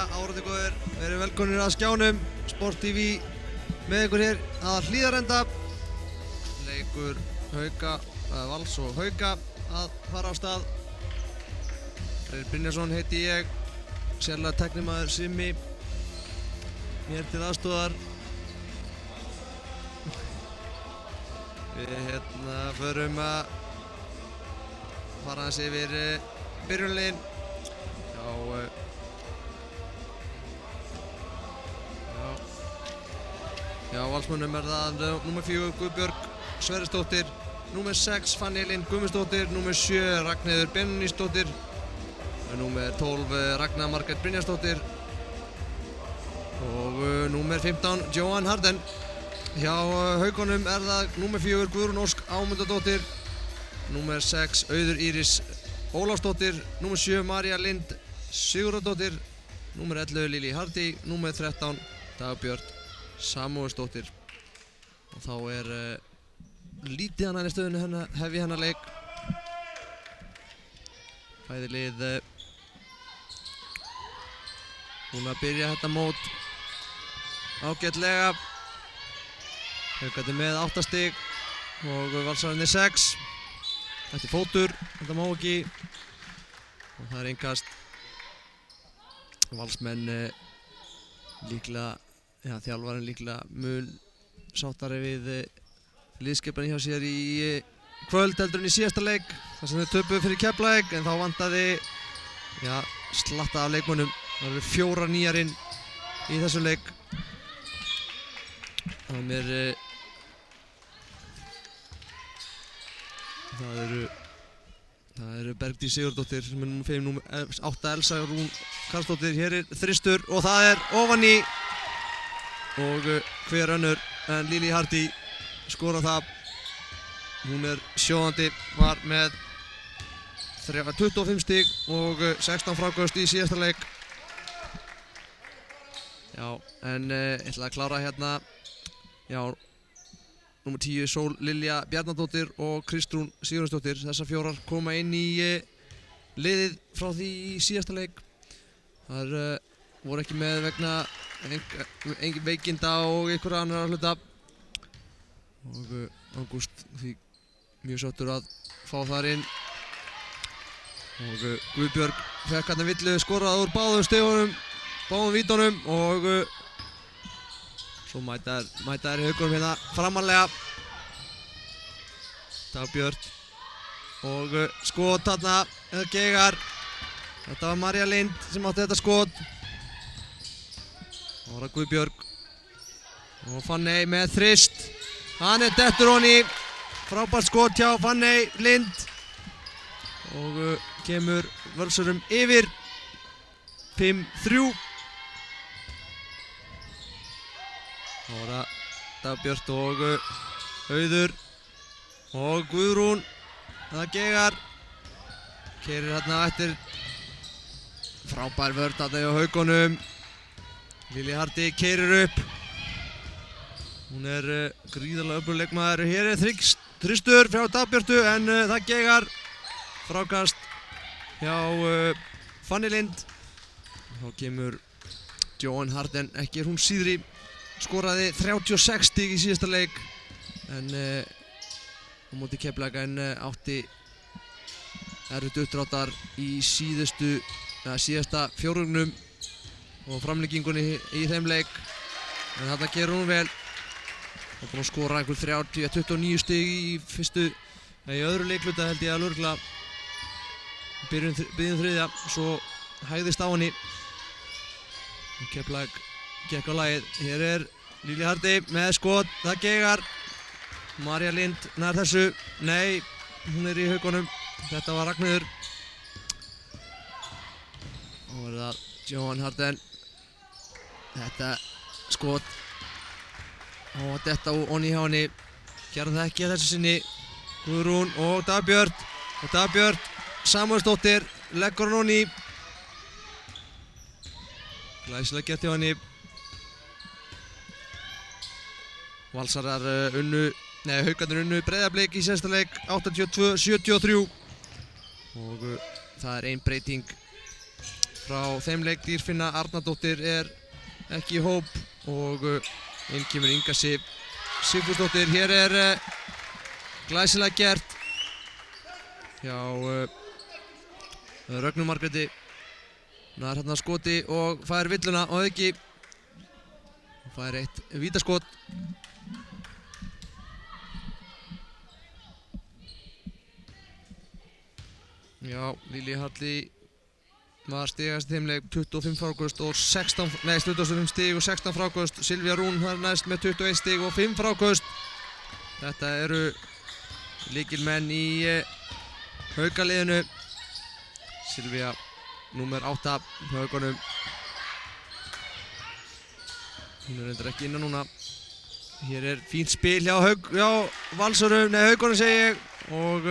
Árið góðir, verið velkonir að skjánum, Sport TV með ykkur hér að Hlíðarenda. Leikur Vals og Hauka að fara á stað. Freyr Brynjarsson heiti ég, sérlega tæknimaður Simmi mér til aðstoðar. Við förum að fara aðeins yfir byrjunarliðin. Já, valsmönnum það númer 4 Guðbjörg Sverrisdóttir, númer 6 Fanný Lind Guðmundsdóttir, númer 7 Ragnheiður Benónísdóttir, númer 12 Ragna Margrét Brynjarsdóttir og númer 15 Johan Harden. Hjá Haukunum það númer 4 Guðrún Ósk Ámundadóttir, númer 6 Auður Íris Ólafsdóttir, númer 7 María Lind Sigurðardóttir, númer 11 Lili Hardy, númer 13 Dagbjörn Samúelsdóttir. Og þá lítið hana í stöðunni hefji hennar leik. Bæði lið búin að byrja þetta mót ágætlega. Haukarnir með 8 stig og Valsararnir 6. Þetta fótur, þetta má ekki. Og það innkast. Valsmenn líklega, þjálfarinn líklega mun sáttari við liðskipan hjá sér í kvöld heldur en í síðasta leik. Þar sem þeir töpuðu fyrir Keflavík, en þá vantaði slatta af leikmönnum. Það eru 4 nýjar inn í þessum leik. Það eru Bergdís Sigurðardóttir sem númer 5, númer 8 Elsa Rún Karlsdóttir. Hér þristur og það ofan í. Og hver önnur en Lili Hardy skora það. Hún sjóðandi, var með 25 stig og 16 fráköst í síðasta leik. En ég ætla að klára hérna. Númer 10 Sól Lilja Bjarnadóttir og Kristrún Sigurðardóttir. Þessar 4 koma inn í liðið frá því í síðasta leik. Þar voru ekki með vegna engin veikinda og einhverja annar hluta. Og Ágúst því mjög sáttur að fá þar inn. Og Guðbjörg fekk hérna villu skorað úr báðum stigunum, báðum vítunum og svo mæta þær Haukunum hérna framarlega. Dagbjörn og skot þarna Geigar. Þetta var María Lind sem átti þetta skot. Það var Guðbjörg og Fanney með þrist. Hann dettur honni. Frábært skot hjá Fanney Lind og kemur Völsurum yfir 5-3. Það var það Dagbjörn og Auður og Guðrún. Það Geigar keyrir hérna eftir. Frábær vörn þarna hjá Haukunum. Lili Hardy keyrir upp. Hún gríðarlega öflugur leikmaður. Hér þristur frá Dagbjörtu en það Geigar. Frákast hjá Fanny Lind. Þá kemur Johan Harden, ekki hún síðri. Skoraði 36 stig í síðasta leik en á móti Keflavík en átti erfitt uppdráttar í síðasta fjórðungnum og framlengingunni í þeim leik, en þarna gerur hún vel og búinn að skora einhver 29 stig í öðru leikluta held ég að lörgla byrjun þriðja, svo hægðist á henni og Keflavík gekk á lagið. Hér Lili Hardy með skot, það Geigar. María Lind nær þessu. Nei, hún í Haukunum. Þetta var Ragnheiður. Og það Johan Harden. Þetta skot. Og þetta onni hjá henni. Gerði það ekki að þessu sinni. Guðrún og Dagbjörn. Og Dagbjörn Samúelsdóttir leggur hann onni. Glæsilega gert hjá henni. Valsarar Haukarnir unnu Breiðablik í síðasta leik 82-73 og það ein breyting frá þeim leik. Dýrfinna Arnardóttir ekki í hóp og inn kemur Inga Sif Sigfúsdóttir. Hér glæsilega gert hjá Rögnu Margréti. Nær hérna skoti og fær villuna á auki. Fær eitt vítaskot. Já, Lilja Halli var stigast í þeim leik, 25 fráköst og 25 stig og 16 fráköst. Silvía Rún þar næst með 21 stig og 5 fráköst. Þetta eru lykilmenn í Haukaliðinu. Silvía númer 8 hjá Haukunum. Hún reyndar ekki innan núna. Hér fínt spil hjá Haukunum segi ég. Og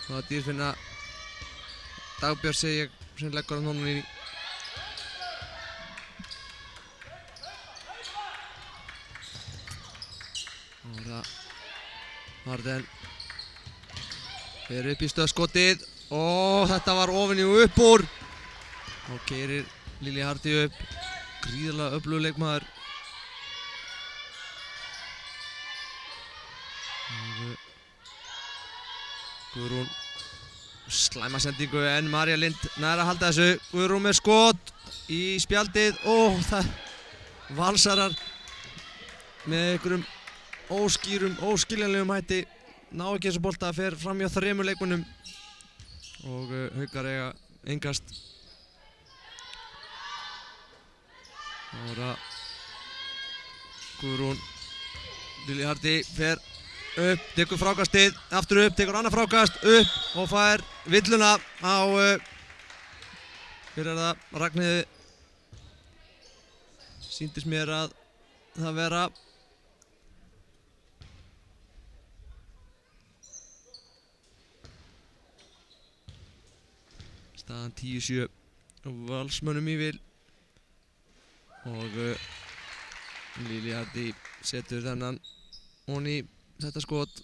það Dýrfinna Dagbjörn segi ég sem leggur hann honum inn í. Og það Harden fer upp í stöðskotið og þetta var ofan í og upp úr. Og keyrir Lilja Hardi upp. Gríðarlega öflugur leikmaður. Guðrún slæma sendingu en María Lind nær að halda þessu. Guðrún með skot í spjaldið og það Valsarar með einhverjum óskiljanlegum hætti ná ekki þessu bolta, fer fram hjá 3 leikmönnum og Haukar eiga engast. Það var að Guðrún Lilja Hardi fer upp, tekur frákastið, aftur upp, tekur annað frákast, upp og fær villuna á fyrir það Ragnheiði. Sýndist mér að það vera staðan 10-7 Valsmönnum í vil og Lilja Hardi setur þennan hon í þetta skot.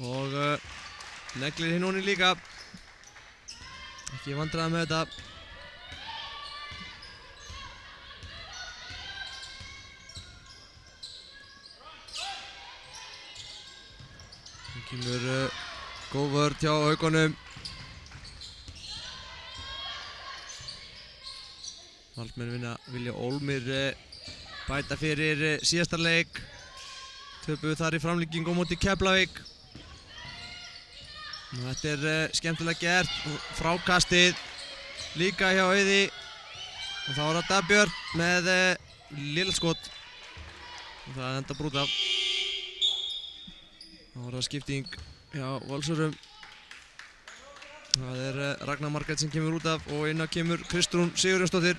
Og neglir hinn honni líka. Ekki vandræða með þetta. Það kemur góð vörn hjá Haukunum. Valsmenn vilja Ólmir bæta fyrir síðasta leik. Töpuðu þar í framlengingu á móti Keflavík. Þetta skemmtilega gert. Frákastið líka hjá Auði. Og þá það Dagbjörn með lillskot. Og það enda brút af. Þá það skipting hjá Valsurum. Það Ragnar Margrét sem kemur út af og inn á kemur Kristrún Sigurjónsdóttir.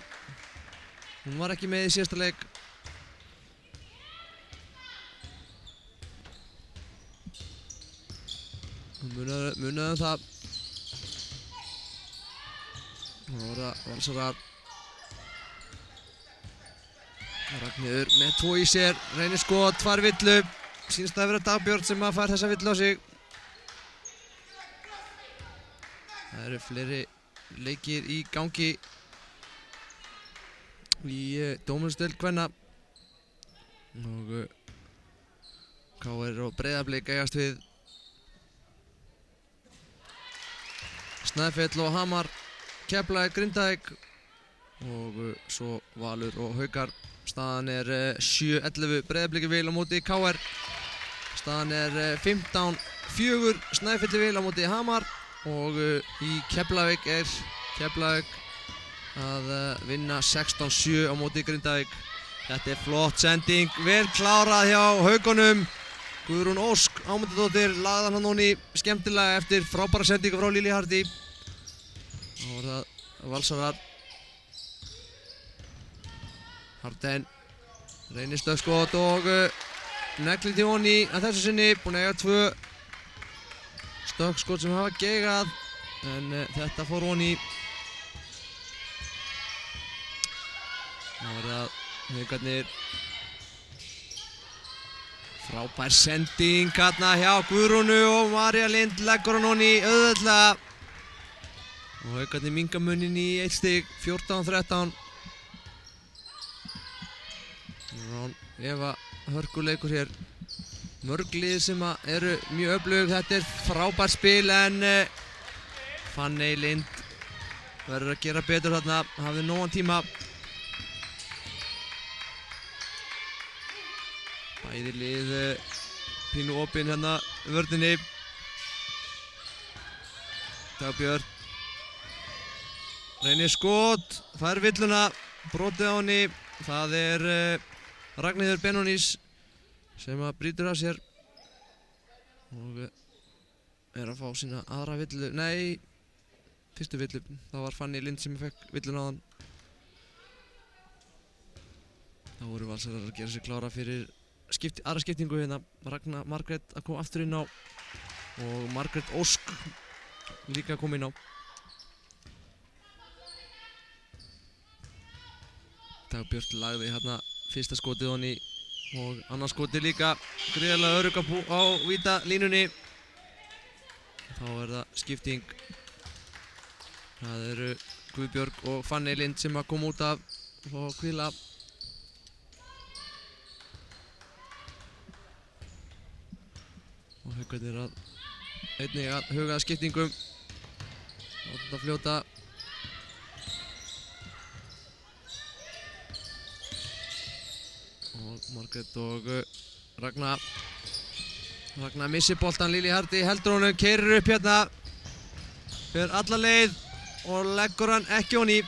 Hún var ekki með í síðasta leik. Munaði það. Það var það Valsarar. Ragnheiður með 2 í sér, reynir skot, fær villu. Sýnist að vera Dagbjörn sem að fær þessa villu á sig. Það eru fleiri leikir í gangi í dómsdeild kvenna og KR og Breiðablik eigast við Snæfell og Hamar, Keflavík, Grindavík og svo Valur og Haukar. Staðan 7-11 Breiðabliki vil á móti KR. Staðan 15-4 Snæfelli vil á móti Hamar og í Keflavík Keflavík að vinna 16-7 á móti Grindavík. Þetta flott sending, vel klárað hjá Haukunum. Guðrún Ósk Ámundadóttir lagði hann honni skemmtilega eftir frábæra sendingu frá Lilju Hardi. Þá var það Valsarar. Harden reynir stökkskot og neglir til honni að þessu sinni. Búinn að eiga 2 stökkskot sem hafa geigað en þetta fór honni. Þá var það Haukarnir Frábær sending hérna hjá Guðrúnu og María Lind leggur hann honni auðveldlega. Og Haukarnir minnka muninn í 1 stig, 14-13. Eva hörkuleikur hér. Mörg lið sem eru mjög öflug. Þetta er frábært spil en Fanney Lind verður að gera betur þarna. Hafði nógan tíma. Bæði lið pínu opinn hérna vörninni. Dagbjörn reynir skot, fær villuna, brotið á henni. Það er Ragnheiður Benónís sem brýtur af sér og er að fá sína aðra villu, nei, fyrstu villu. Það var Fanney Lind sem fekk villuna á hann. Þá voru Valsarar að gera sig klára fyrir aðra skiptingu hérna. Ragna Margrét að koma aftur inn á og Margrét Ósk líka að koma inn á. Dagbjörn lagði hérna fyrsta skotið honni og annars skotið líka gríðarlega örugg á víta línunni. Þá er það skipting. Það eru Guðbjörg og Fanney Lind sem að koma út af og hvíla. Og Haukarnir einnig að huga að skiptingum. Láta þetta fljóta. Og Margrét og Ragna missir boltan. Lilja Hardy heldur honum, keyrir upp hérna. Fer alla leið og leggur hann ekki honni.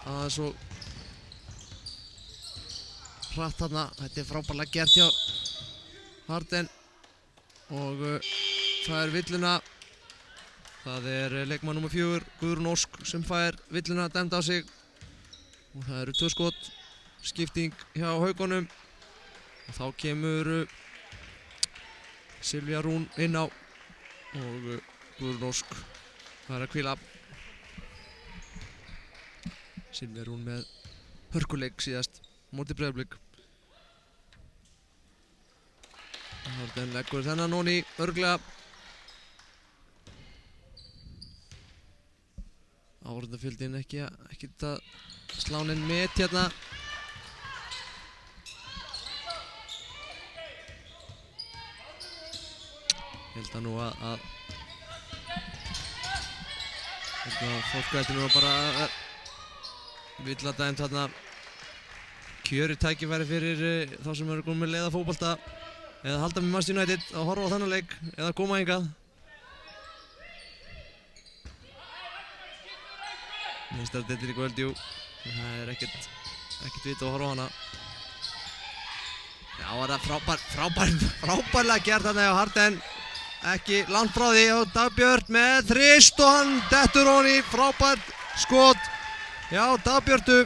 Aðeins og hratt þarna. Þetta er frábærlega gert hjá Harden og fær villuna. Það er leikmann nr. 4, Guðrún Ósk, sem fær villuna dæmd á sig. Og það eru 2 skot, skipting hjá Haukunum. Og þá kemur Silvía Rún inn á og Guðrún Ósk fær að hvíla. Silvía Rún með hörkuleik síðast móti Breiðablik. Harden leggur þennan honni örugglega. Áhorfendafjöldin ekkert að slá neinn met hérna. Held að nú að fólk ætti nú bara vill að dæmt þarna kjörið tækifæri fyrir þá sem eru komið með leiða fótbolta eða halda með Manchester United að horfa á þennan leik eða koma hingað. Meistaradeildin í kvöld, jú. Það er ekkert vit að horfa á hana. Já, það er frábærlega gert þarna hjá Harden. Ekki langt frá því og Dagbjörn með þrist og hann dettur honni. Frábært skot. Já, Dagbjörtu.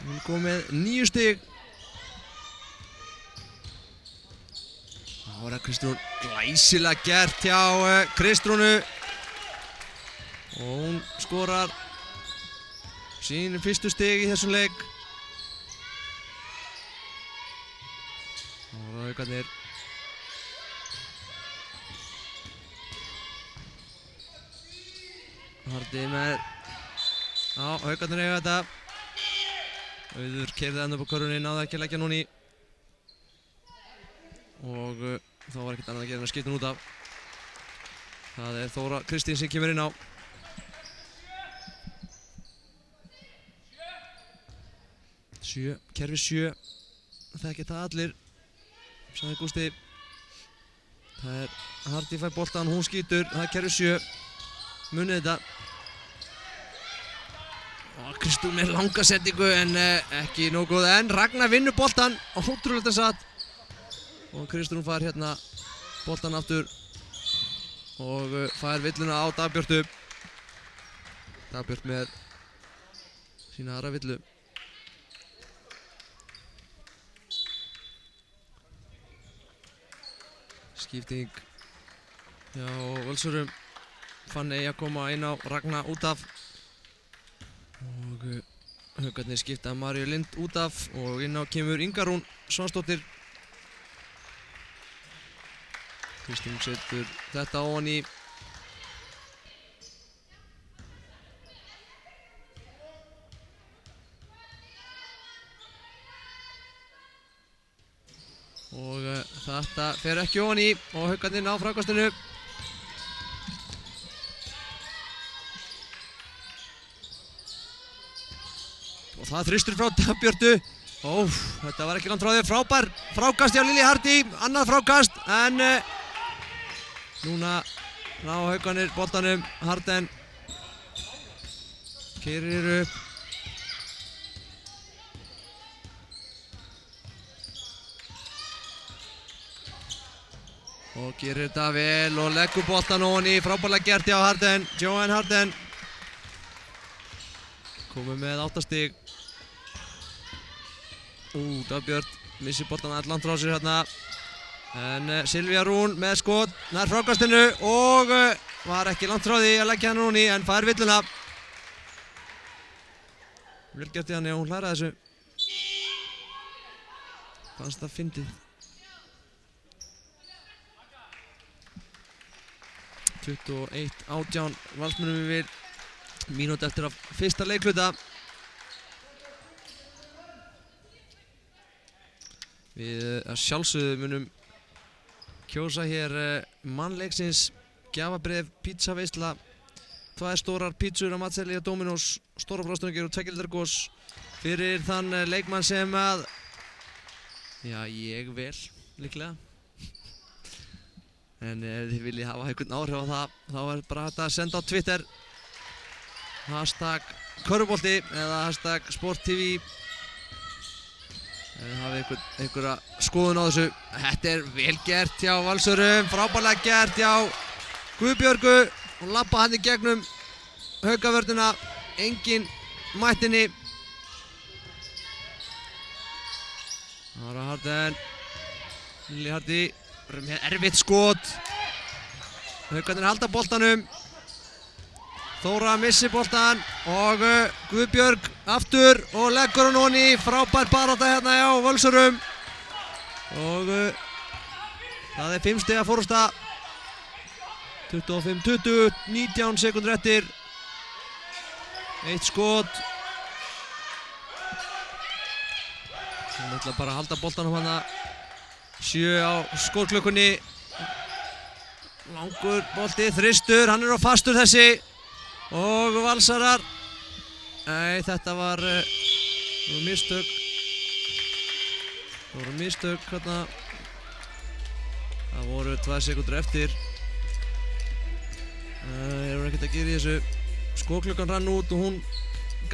Hún kom með 9 stig. Það var Kristrún glæsilega gert hjá Kristrúnu. Og hún skorar sín fyrstu stig í þessum leik. Og Haukarnir Hardy með Haukarnir eiga þetta. Auður keyrði hann upp á körfunni, náði ekki að leggja núni. Og þá var ekkert annað að gera en að skipta hann út af. Það er Þóra Kristín sem kemur inn á. Kerfi 7, þekki það allir, sagði Gústi. Það er Hardy fær boltan, hún skýtur, það er kerfi 7, munið þetta. Og Kristrún með langa sendingu en ekki nógu góð, en Ragnar vinnur boltan, ótrúlega satt. Og Kristrún fær hérna boltan aftur og fær villuna á Dagbjörtu. Dagbjört með sína aðra villu. Skipting hjá Völsurum. Fanney að koma inn á, Ragna út af. Og Haukarnir skipta Maríu Lind út af og inn á kemur Inga Rún Svansdóttir. Kristín setur þetta ofan í. Og þetta fer ekki ofan í og Haukarnir ná frákastinu. Og það þristur frá Dagbjörtu. Þetta var ekki langt frá því. Frábær frákast hjá Lilji Hardy. Annað frákast en núna ná Haukarnir boltanum. Harden keyrir upp. Og gerir þetta vel og leggur boltan ofan í. Frábærlega gert hjá Harden. Joanne Harden komið með 8 stig. Dagbjört missir boltan allt langt frá sér hérna. En Silvía Rún með skot nær frákastinu og var ekki langt frá því að leggja hann Rún í en fær villuna. Vel gert í hann, já, hún hlæraði þessu. Fannst það fyndið. 21-18 Valsmönnum við mínútu eftir af fyrsta leikhluta. Við að sjálfsögðu munum kjósa hér mann leiksins, gjafabréf, pizzaveisla, 2 stórar pítsur á matseðli og Dominos, stóra frástöngir og 2 litra gos fyrir þann leikmann sem að, já, ég vel líklega. En ef þið viljið hafa einhvern áhrif á það, þá er bara hægt að senda á Twitter #körfubolti eða #sporttv. Ef þið hafið einhverja skoðun á þessu. Þetta er vel gert hjá Valsurum, frábærlega gert hjá Guðbjörgu. Hún labba hann í gegnum Haukavörðuna, engin mættinni. Ára Harden, Lilji Hardy. Með erfitt skot. Haukarnir halda boltanum. Þóra missir boltan og Guðbjörg aftur og leggur hann ofan í. Frábær barátta hérna hjá Völsurum. Og það er 5 stiga forysta. 25-20, 19 sekúndur eftir. 1 skot. Hún ætla bara að halda boltanum hana. 7 á skotklukkunni. Langur bolti, þristur, hann er á fastur þessi. Og Valsarar. Nei, þetta var mistök. Það voru mistök hérna. Það voru 2 sekúndur eftir. Ég ekkert að gera í þessu. Skotklukkan rann út og hún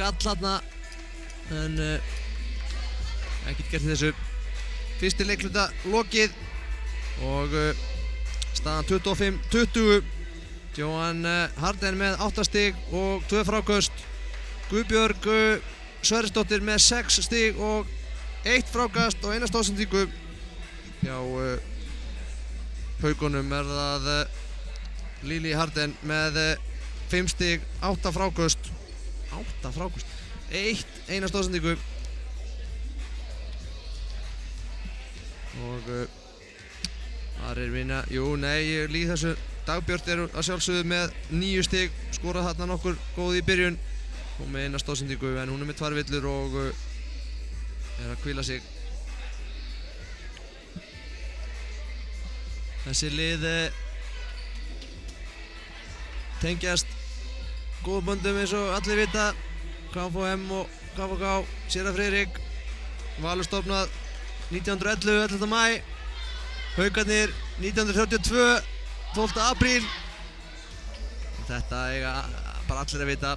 gall hérna. En ekkert gert í þessu. Fyrsti leikhluta lokið og staðan 25-20. Joanne Harden með 8 stig og 2 fráköst. Guðbjörg Sverrisdóttir með 6 stig og 1 frákast og 1 stóðsendingu. Hjá Haukunum er það Lilji Harden með 5 stig, 8 fráköst. 8 fráköst. 1 stóðsendingu. Og þar er vinna, ég líð þessu. Dagbjört er að sjálfsögðu með 9 stig, skorað þarna nokkur góð í byrjun og með 1 stóðsendingu, en hún er með 2 villur og er að hvíla sig. Þessi lið tengjast góðum böndum eins og allir vita. KFUM og KFUK, Séra Friðrik, Valur stofnað 1911, 11. maí. Haukarnir 1932, 12. apríl. Þetta eiga bara allir að vita.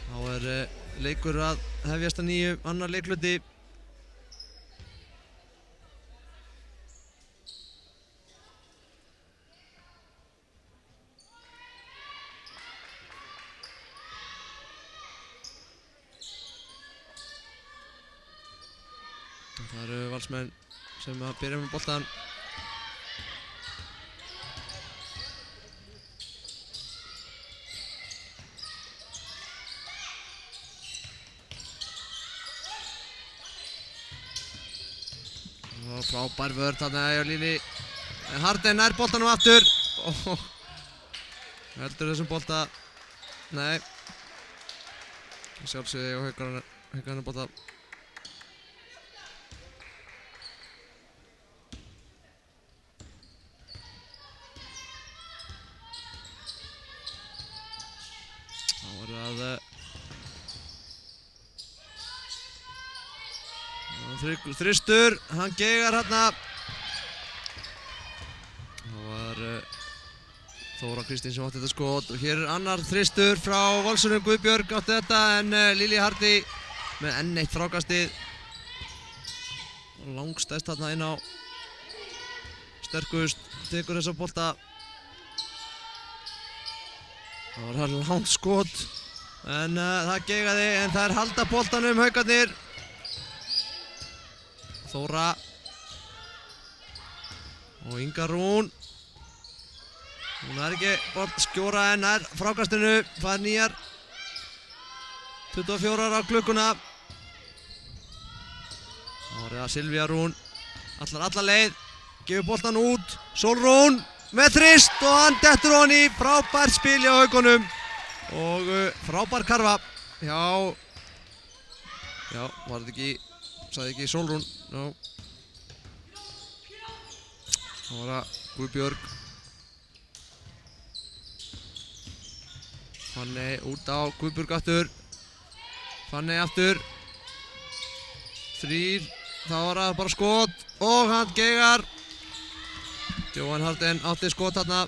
Þá er leikur að hefjast að nýju, annar leikhluti. Það eru Valsmenn sem að byrja með boltan. Og frábær vörn þarna hjá Lili. En Harden nær boltanum aftur. Heldur þessum bolta. Nei. Sjálfsögði og Haukarnir bolta. Þá er það þristur, hann geigar hérna. Það var Þóra Kristín sem átti þetta skot og hér er annar þristur frá Valsurum. Guðbjörg átti þetta en Lili Hardy með enn eitt frákastið. Langstæst þarna inn á sterkust, tekur þessa bolta. Það var það langt skot en það geigaði en það er halda boltanum Haukarnir. Þóra og Inga Rún. Hún er ekki bort skjóra en er frákastinu, fær nýjar 24 á klukkuna. Þá er það Silvía Rún, alla leið, gefur boltan út, Sólrún með þrist og hann dettur honi, frábært spil hjá Haukunum og frábær karfa hjá, var þetta ekki, sagði ekki Sólrún, no. Þá var það Guðbjörg. Fanney út á Guðbjörg aftur. Fanney aftur. 3, þá var það bara skot og hann geigar. Jóhann Harden átti skot þarna.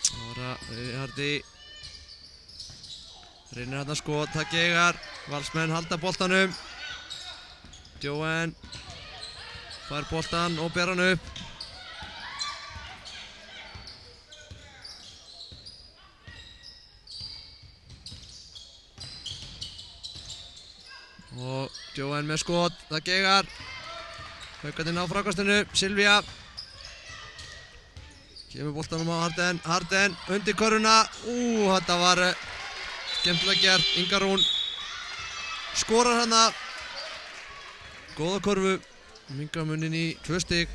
Þá var það Hardy. Reynir þarna skot, það geigar. Valsmenn halda boltanum. Jóhann fær boltan og ber hann upp. Og Jóhann með skot, það geigar. Haukarnir ná frákastinu, Silvía. Kemur boltanum á Harden, Harden undir körfuna. Þetta var skemmtilega gert, Inga Rún skorar hana. Góða körfu, minnkar muninn í 2 stig.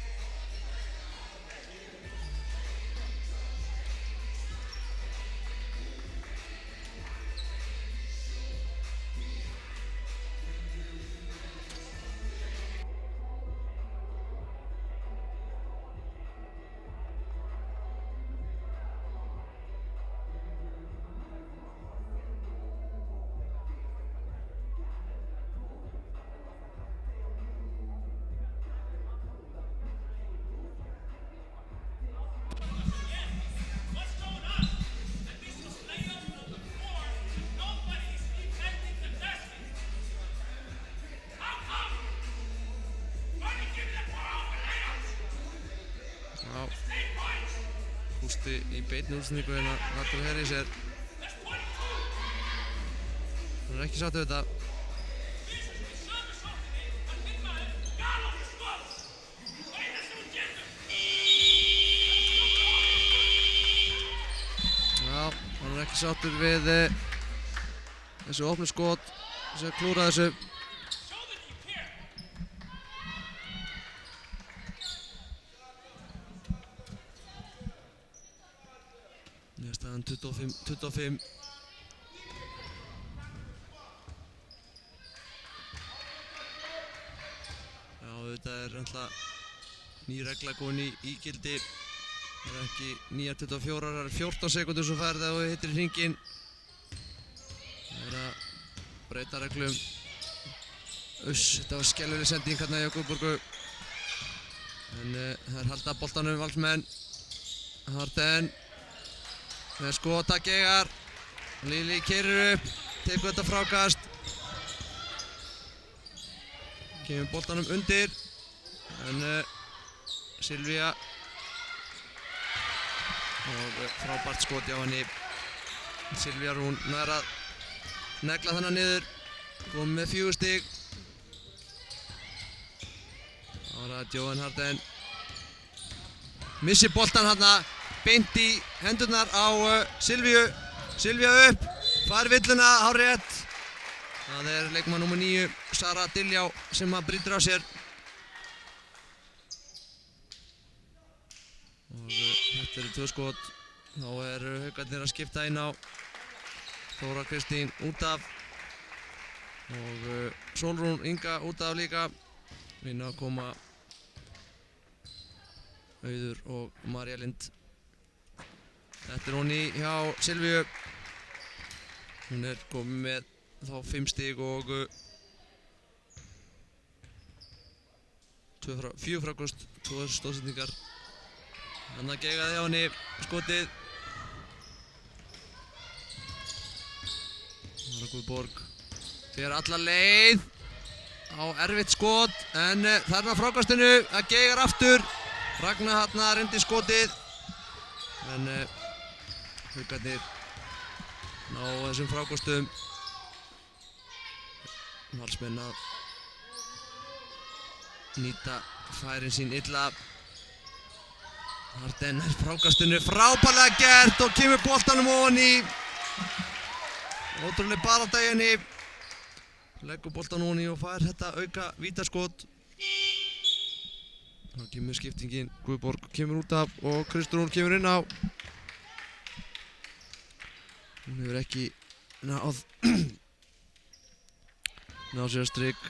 Hústi í beinni útsendingu hérna, Artur Herris hann er ekki sátt við þetta. Hann er ekki sáttur við þessu opnu skot, þessu klúra þessu. Staðan 25. Þetta er alltaf ný regla komin í gildi. Það er ekki nýjar 24, það er 14 sekúndur sem færð þegar þú hittir hringinn. Það er að breyta reglum. Þetta var skelfileg sending hérna hjá Guðborgu. En það er halda boltanum Valsmenn. Harden með skot, það geigar. Lili keyrir upp, tekur þetta frákast. Kemur boltanum undir. En Silvía og frábært skot hjá henni. Silvía Rún nær að negla þennan niður, komið með 4 stig. Það var að Joan Harden missi boltan hérna beint í hendurnar á Silvíu. Silvía upp, fær villuna, hárrétt. Það leikmaður númer 9, Sara Diljá, sem að brýtur á sér. Og þetta eru 2 skot. Þá Haukarnir að skipta inn á Þóra Kristín út af og Sólrún Inga út af líka. Inn að koma Auður og María Lind. Þetta hún í hjá Silvíu. Hún komin með þá 5 stig og 4 frákost, 2 stóðsendingar. Þannig að gegaði á henni skotið. Guðborg fer alla leið á erfitt skot en þarna frákastinu að geigar aftur. Ragna hérna reyndi skotið en Haukarnir ná þessum frákastum. Valsmenn að nýta færin sín illa. Harden frákastinu frábærlega gert og kemur boltanum ofan í. Ótrúlega barátta í henni. Leggur boltan ofan í og fær þetta auka vítaskot. Þá kemur skiptingin, Guðborg kemur út af og Kristrún kemur inn á. Hún hefur ekki náð sér strik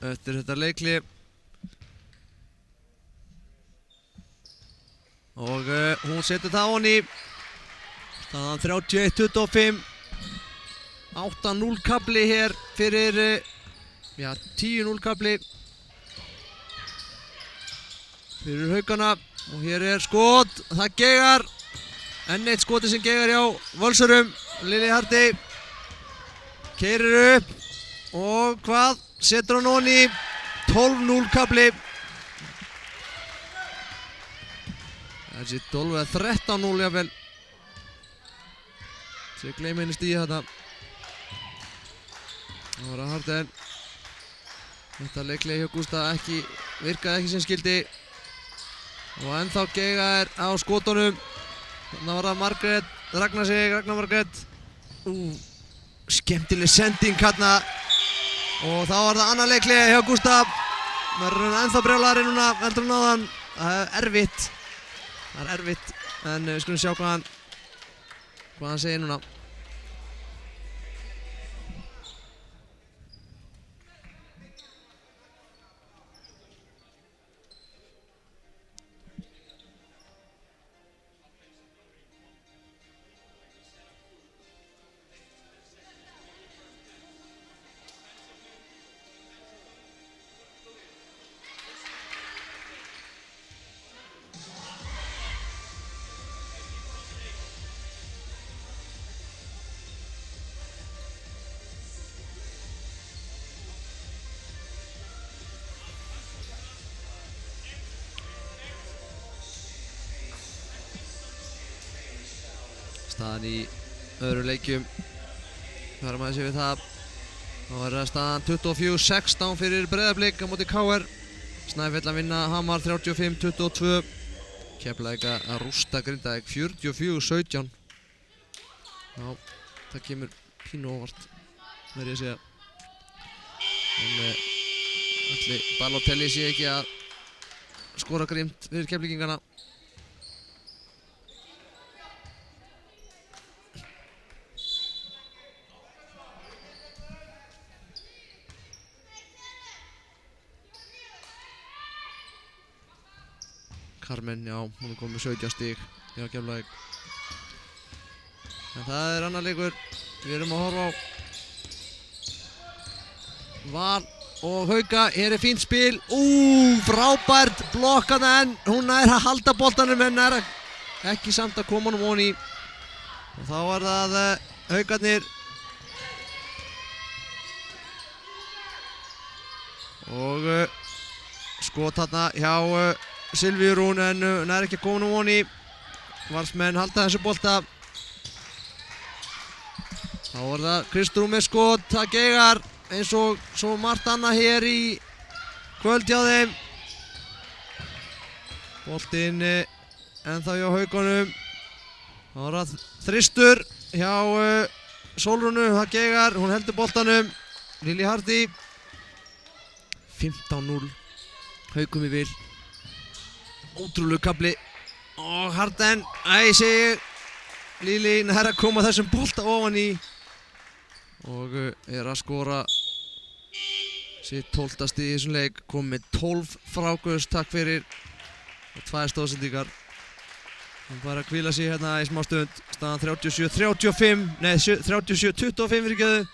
eftir þetta leikli. Og hún setur það ofan í. Staðan 31-25. 8-0 kafli hér fyrir 10-0 kafli fyrir Haukana og hér skot, það geigar enn eitt skoti sem geigar hjá Völsurum. Lilja Hardi keyrir upp og hvað setur hann ofan í. 12-0 kafli. Þessi 12 eða 13-0 jafnvel. Sér gleyma henni stíði þetta. Það var að Harden. Þetta leiklega hjá Gústa virkaði ekki sem skildi. Og ennþá geigar á skotunum. Þannig var það Margrét, Ragnar Margrét. Skemmtileg sending hérna. Og þá var það annað leiklega hjá Gústa. Verður hann ennþá brjálæri núna, heldur hann áðan. Það erfitt. Það erfitt. En við skulum sjá hvað hann segir núna. Staðan í öðru leikjum. Fara maður sér við það. Þá það staðan 24-16 fyrir Breiðablik á móti KR. Snæfell að vinna Hamar 35-22. Keflavík að rústa Grindavík 44-17. Já, það kemur pínu óvart, verð ég að segja. En ætli Balotelli sé ekki að skora grimmt fyrir Keflvíkingana. Carmen, já, hún kom með 17 stig hjá Keflavík. En það annar leikur. Við erum að horfa á Val og Hauka. Hér fínt spil. Frábært blokkað en hún nær að halda boltanum en nær ekki samt að koma honum ofan í. Og þá var það Haukarnir. Og skot þarna hjá Silvíu Rún en nær ekki að koma honum ofan í. Valsmenn halda þessu bolta. Þá það Kristrún með skot, það geigar eins og svo margt annað hér í kvöld hjá þeim. Boltinn ennþá hjá Haukunum. Þá það þristur hjá Sólrúnu, það geigar, hún heldur boltanum. Lily Hardy. 15-0. Haukum í vil. Ótrúlegur kafli. Og Harden, segi Lily nær að koma þessum bolta ofan í. Og að skora sitt 12. stig í þessum leik. Kom með 12 fráköst, takk fyrir. Og 2 stóðsendingar. Hún bara að hvíla sig hérna í smá stund. Staðan 37-35, nei 37-25 fyrir gjöðu.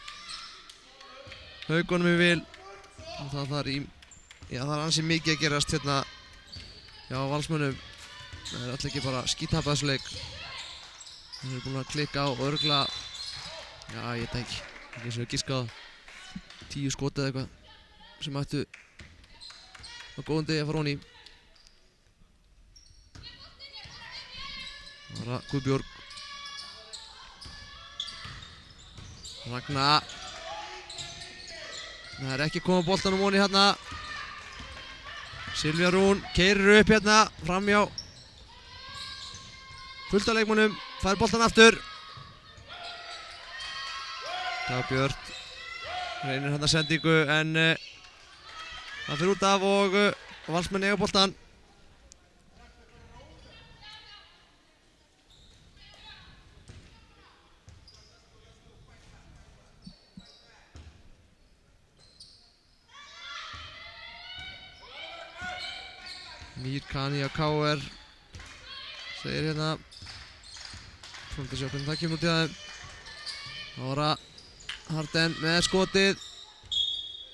Haukunum í vil. Og það þarf ansi mikið að gerast hérna hjá Valsmönnum. Það alltaf ekki bara skítapa þessu leik. Þeir eru búin að klikka á örgla, ég veit ekki eins og giska á 10 skot eða eitthvað sem ættu á góðum degi að fara ofan í. Það var Guðbjörg. Ragna. Það er ekki komið boltanum ofan í hérna. Silvía Rún keyrir upp hérna framhjá fullt af leikmönnum, fær boltan aftur. Dagbjörn reynir hérna sendingu en það fyrir út af og Valsmenn eiga boltan. Mýrkani á KR segir hérna. Svona að sjá hvernig það kemur út í þeim. Þá var það Harden með skotið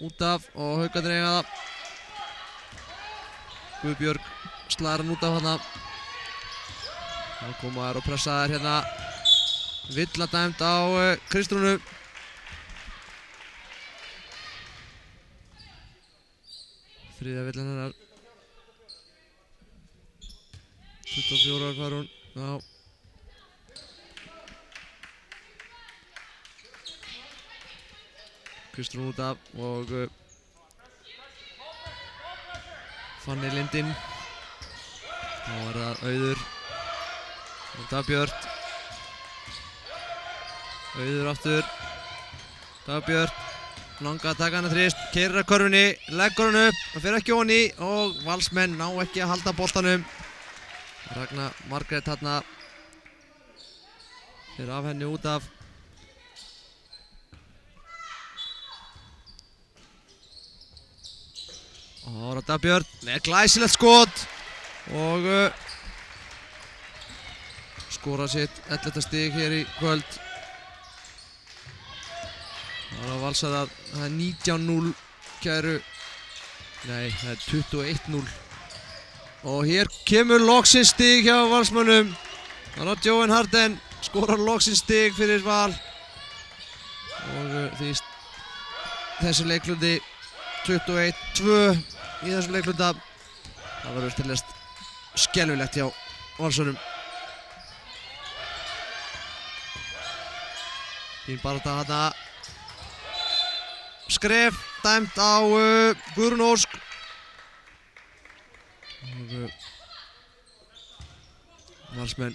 út af og Haukarnir eiga það. Guðbjörg slæðir hann út af hana. Þá koma þær og pressa þær hérna. Villa dæmd á Kristrúnu. Þriðja villan hennar. 24 ára fær hún. Já. Kristrún út af og Fanny Lindin. Þá var það Auður og Dagbjörn. Auður aftur. Dagbjörn langar að taka hana þrist, keyrir að körfunni, leggur hann upp, það fer ekki ofan í og Valsmenn ná ekki að halda boltanum. Ragna Margrét þarna fer af henni út af. Og þá var það Dagbjörn með glæsilegt skot og skora sitt 11. stig hér í kvöld. Það var að valsa það er 19-0 kæru. Nei, það er 21-0. Og hér kemur loksins stig hjá Valsmönnum. Það var Joen Harden skorar loksins stig fyrir Val. Og þessi leiklundi 21-2 í þessum leiklunda. Það verður til þess skelfilegt hjá Valsmönnum. Fín barátta þarna. Skref dæmt á Guðrún Ósk. Valsmenn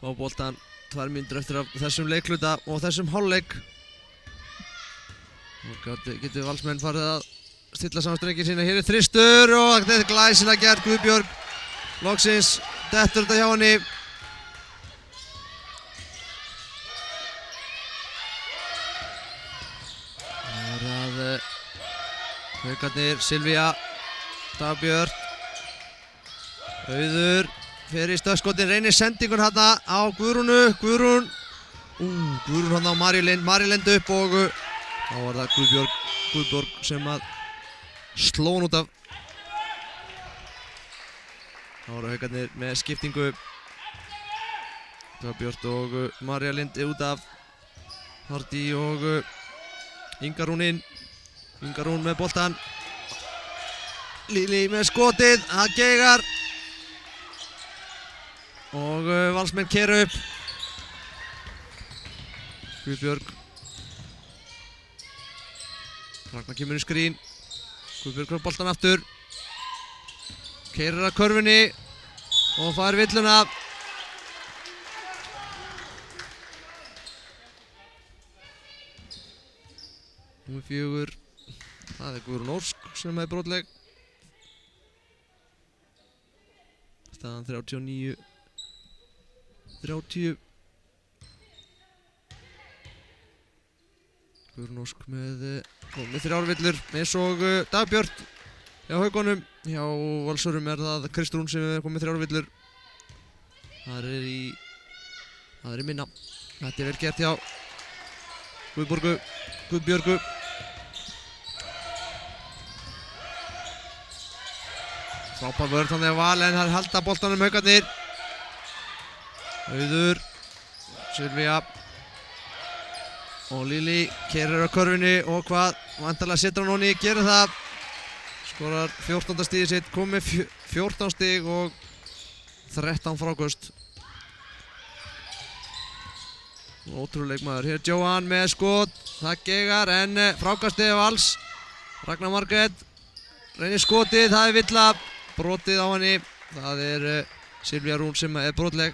fá boltan 2 mínútur eftir af þessum leikluta og þessum hálfleik. Og getur Valsmenn farið að stilla saman strengir sína. Hér er þristur og þetta er glæsilega gert. Guðbjörg loksins dettur þetta hjá henni. Það er Haukarnir, Silvía, Dagbjörn, Auður fer í stökkskotin, reynir sendingun hérna á Guðrúnu. Guðrún hérna á Maríu Lind. Maríu Lind upp og þá var það Guðbjörg sem að sló hún út af. Þá voru Haukarnir með skiptingu. Dagbjörn og Maríu Lind út af. Hardy og Inga Rún inn. Inga Rún með boltan. Lily með skotið, það geigar. og Valsmenn keyra upp. Guðbjörg. Ragnar kemur í skrín. Guðbjörg á boltan aftur. Keyrir að körfunni og fær villuna. Númer 4. Það Guðrún Ósk sem er brotleg. Staðan 39-30. Guðrún Ósk með 3 villur eins og Dagbjört hjá Haukunum. Hjá Valsurum er það Kristrún sem er komið 3 villur. Það er í minna. Þetta er vel gert hjá Guðbjörgu. Frábær vörn þannig að Val en það halda boltanum Haukarnir. Auður, Silvía og Lili keyrir á körfunni og hvað? Vantarlega setur hann honni, gerir það. Skorar 14. stigið sitt, komið 14 stig og 13 fráköst. Ótrúleik maður. Hér er Johan með skot. Það gegar en frákastið Vals. Ragnar Margrét reynir skotið, það er villa. Brotið á henni. Það er Silvía Rún sem er brotleg.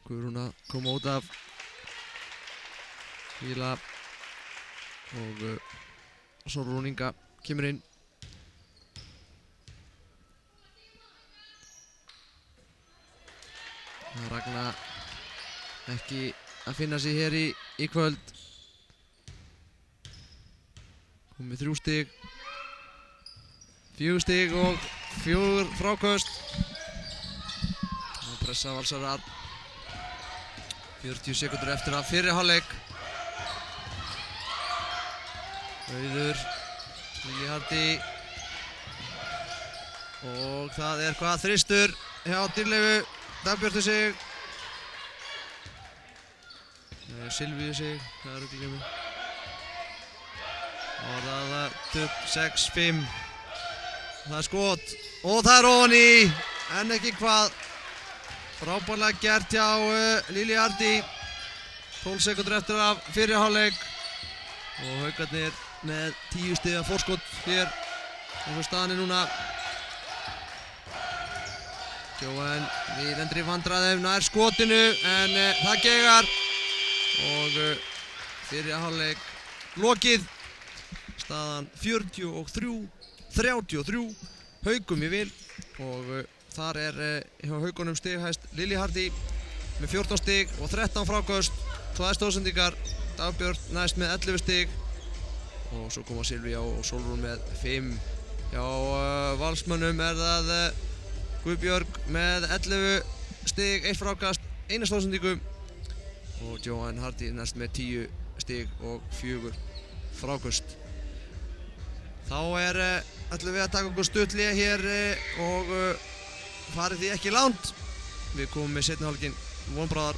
Guðrún að koma út af Víla og svo Rún Inga kemur inn. Ragnar ekki að finna sig hér í kvöld. Komið 3 stig, 4 stig og 4 fráköst. Og pressa Valsarar. 40 sekúndur eftir að fyrri hálfleik. Auður, Lili Hardy. Og það er hvað þristur hjá Dýrleifu. Dagbjörtu sig. Silvíu sig, það er ekki gefið. Og það er 6-5. Það er skot og það er ofan í, en ekki hvað. Frábærlega gert hjá Lili Hardy. 12 sekúndur eftir af fyrri hálfleik. Og Haukarnir með 10 stiga forskot hér eins og staðan er núna. Johan við lendir í vandræðum nær skotinu en það gegar. Og fyrri hálfleik lokið. Staðan 43-33. Haukum í vil og þar er hjá Haukunum stighæst Lili Hardy með 14 stig og 13 fráköst. 2 stóðsendingar. Dagbjörn næst með 11 stig og svo koma Silvía og Sólrún með 5. Hjá Valsmönnum er það Guðbjörg með 11 stig, 1 frákast, 1 stóðsendingu og Johan Hardy næst með 10 stig og 4 fráköst. Þá ætlum við að taka okkur stutthlé hér og farið því ekki langt. Við komum með seinni hálfleikinn vonbráðar.